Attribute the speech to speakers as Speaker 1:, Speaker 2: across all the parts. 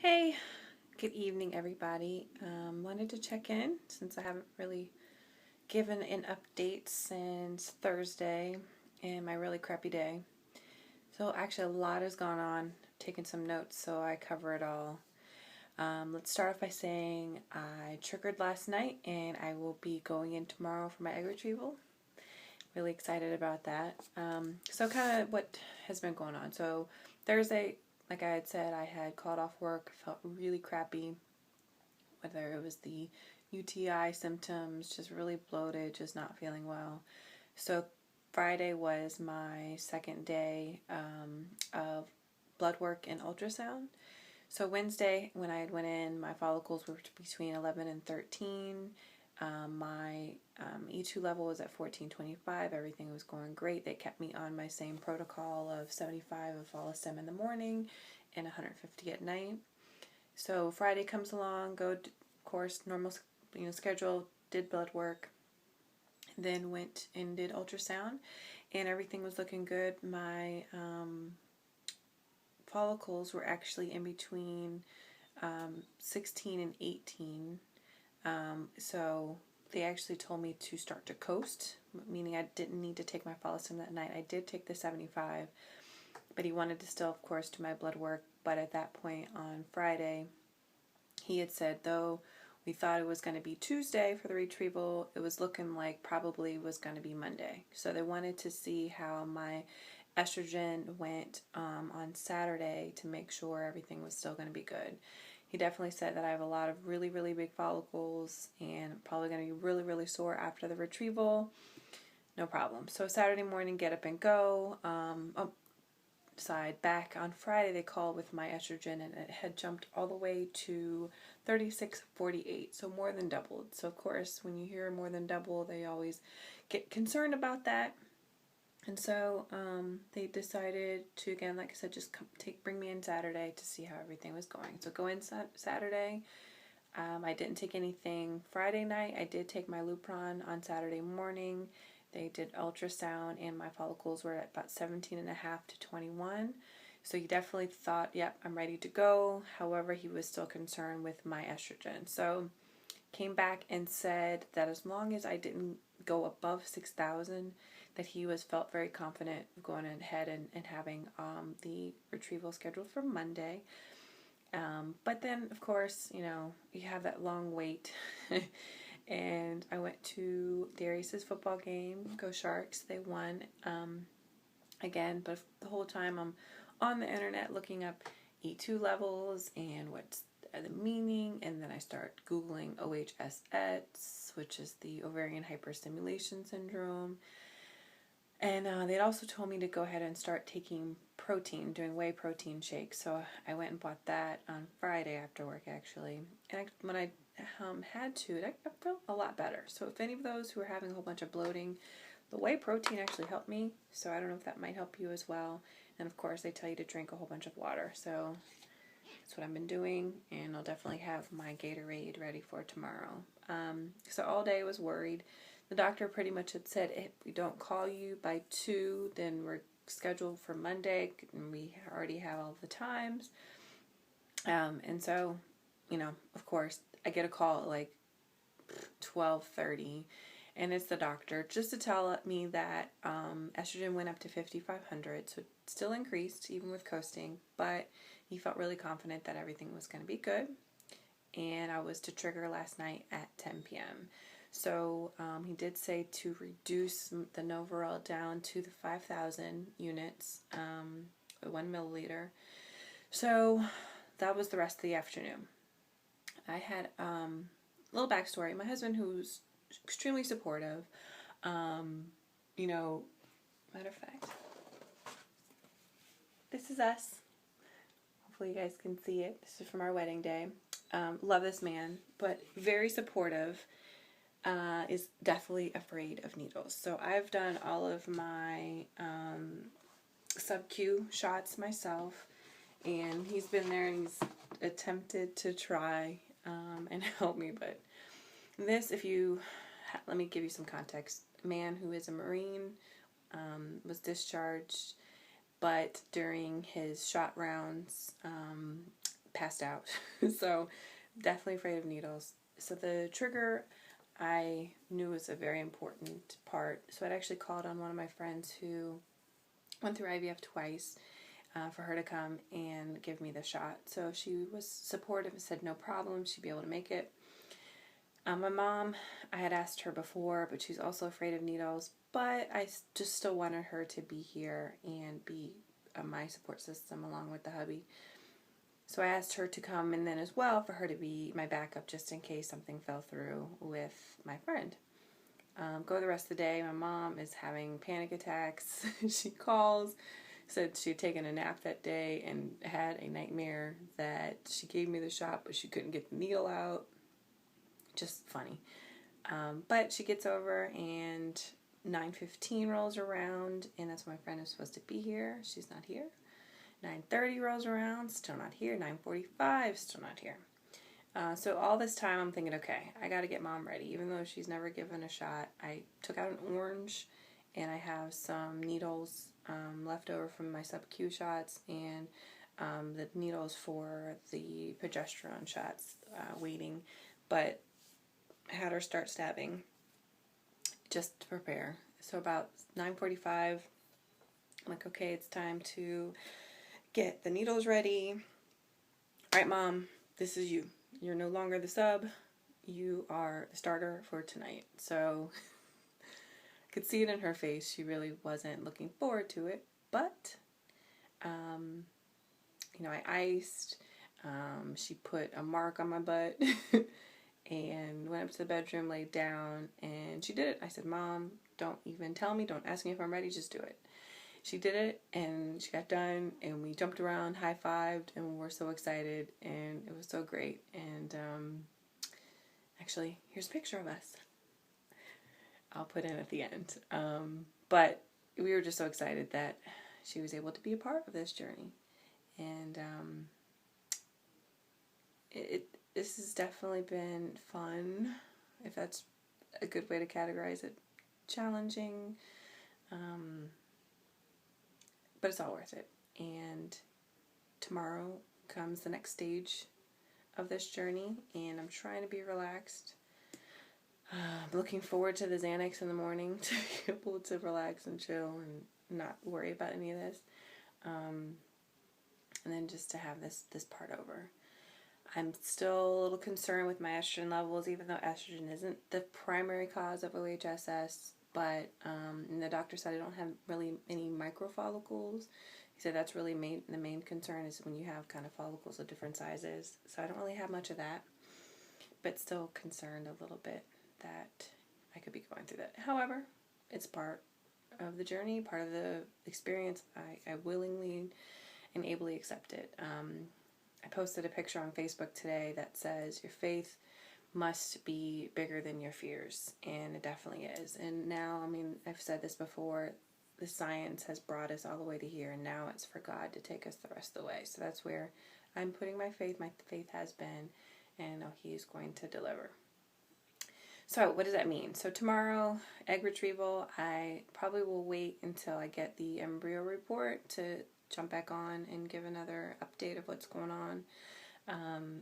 Speaker 1: Hey, good evening, everybody. Wanted to check in since I haven't really given an update since Thursday and my really crappy day. So, actually, a lot has gone on. Taking some notes so I cover it all. Let's start off by saying I triggered last night and I will be going in tomorrow for my egg retrieval. Really excited about that. So, kind of what has been going on. So, Thursday, like I had said, I had called off work, felt really crappy, whether it was the UTI symptoms, just really bloated, just not feeling well. So Friday was my second day of blood work and ultrasound. So Wednesday, when I had went in, my follicles were between 11 and 13. My E2 level was at 1425. Everything was going great. They kept me on my same protocol of 75 of Follistim in the morning and 150 at night. So Friday comes along, go of course normal schedule, did blood work, then went and did ultrasound, and everything was looking good. My follicles were actually in between 16 and 18. So they actually told me to start to coast, meaning I didn't need to take my Follistim that night. I did take the 75, but he wanted to still, of course, do my blood work. But at that point on Friday, he had said, though we thought it was going to be Tuesday for the retrieval, it was looking like probably was going to be Monday. So they wanted to see how my estrogen went on Saturday to make sure everything was still going to be good. He definitely said that I have a lot of really, really big follicles and probably going to be really, really sore after the retrieval. No problem. So Saturday morning, get up and go. Back on Friday, they called with my estrogen and it had jumped all the way to 36.48, so more than doubled. So of course, when you hear more than double, they always get concerned about that. And so they decided to, again, like I said, just bring me in Saturday to see how everything was going. So go in Saturday. I didn't take anything Friday night. I did take my Lupron on Saturday morning. They did ultrasound and my follicles were at about 17.5 to 21. So he definitely thought, yep, I'm ready to go. However, he was still concerned with my estrogen. So came back and said that as long as I didn't go above 6,000, that he felt very confident going ahead and having the retrieval scheduled for Monday. But then, of course, you have that long wait. And I went to Darius's football game. Go Sharks. They won again. But the whole time I'm on the internet looking up E2 levels and what's the meaning. And then I start Googling OHSS, which is the ovarian hyperstimulation syndrome. And they'd also told me to go ahead and start taking protein, doing whey protein shakes. So I went and bought that on Friday after work, actually. And when I had to, I felt a lot better. So if any of those who are having a whole bunch of bloating, the whey protein actually helped me. So I don't know if that might help you as well. And of course, they tell you to drink a whole bunch of water. So that's what I've been doing. And I'll definitely have my Gatorade ready for tomorrow. So all day I was worried. The doctor pretty much had said, if we don't call you by 2, then we're scheduled for Monday, and we already have all the times. And so, of course, I get a call at like 12:30, and it's the doctor just to tell me that estrogen went up to 5,500, so it still increased even with coasting, but he felt really confident that everything was going to be good, and I was to trigger last night at 10 p.m. So he did say to reduce the Novarel down to the 5,000 units, 1 milliliter. So that was the rest of the afternoon. I had a little backstory. My husband, who's extremely supportive, matter of fact, this is us. Hopefully you guys can see it. This is from our wedding day. Love this man, but very supportive. Is definitely afraid of needles. So I've done all of my sub-Q shots myself, and he's been there and he's attempted to try and help me. But this, let me give you some context. A man who is a Marine was discharged, but during his shot rounds, passed out. So definitely afraid of needles. So the trigger I knew was a very important part. So I'd actually called on one of my friends who went through IVF twice for her to come and give me the shot. So she was supportive and said no problem, she'd be able to make it. My mom, I had asked her before, but she's also afraid of needles, but I just still wanted her to be here and be my support system along with the hubby. So I asked her to come and then as well for her to be my backup just in case something fell through with my friend. Go the rest of the day, my mom is having panic attacks. She calls, said she'd taken a nap that day and had a nightmare that she gave me the shot but she couldn't get the needle out. Just funny. But she gets over and 9:15 rolls around and that's when my friend is supposed to be here. She's not here. 9:30 rolls around, still not here. 9:45, still not here. So all this time I'm thinking, okay, I got to get mom ready. Even though she's never given a shot, I took out an orange and I have some needles left over from my sub-Q shots and the needles for the progesterone shots waiting. But I had her start stabbing just to prepare. So about 9:45, I'm like, okay, it's time to get the needles ready. All right, Mom, this is you. You're no longer the sub. You are the starter for tonight. So I could see it in her face. She really wasn't looking forward to it. But, I iced. She put a mark on my butt and went up to the bedroom, laid down, and she did it. I said, Mom, don't even tell me. Don't ask me if I'm ready. Just do it. She did it, and she got done, and we jumped around, high-fived, and we were so excited, and it was so great. And actually, here's a picture of us. I'll put in at the end. But we were just so excited that she was able to be a part of this journey. And this has definitely been fun, if that's a good way to categorize it. Challenging, but it's all worth it. And tomorrow comes the next stage of this journey, and I'm trying to be relaxed. I'm looking forward to the Xanax in the morning to be able to relax and chill and not worry about any of this. And then just to have this part over. I'm still a little concerned with my estrogen levels, even though estrogen isn't the primary cause of OHSS. But and the doctor said I don't have really any microfollicles. He said that's really the main concern is when you have kind of follicles of different sizes. So I don't really have much of that, but still concerned a little bit that I could be going through that. However, it's part of the journey, part of the experience. I willingly and ably accept it. I posted a picture on Facebook today that says your faith must be bigger than your fears, and it definitely is. And now, I've said this before, the science has brought us all the way to here, and now it's for God to take us the rest of the way. So that's where I'm putting my faith. My faith has been, and I know He's going to deliver. So what does that mean? So tomorrow, egg retrieval. I probably will wait until I get the embryo report to jump back on and give another update of what's going on.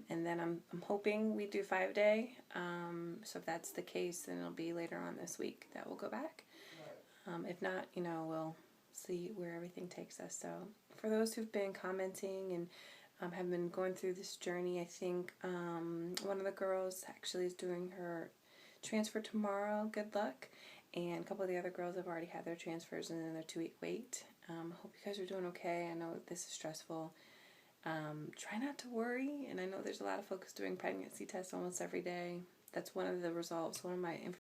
Speaker 1: And then I'm hoping we do 5-day. So if that's the case, then it'll be later on this week that we'll go back. If not, we'll see where everything takes us. So for those who've been commenting and have been going through this journey, I think one of the girls actually is doing her transfer tomorrow. Good luck. And a couple of the other girls have already had their transfers and then their 2-week wait. Hope you guys are doing okay. I know this is stressful. Try not to worry, and I know there's a lot of folks doing pregnancy tests almost every day. That's one of the results, one of my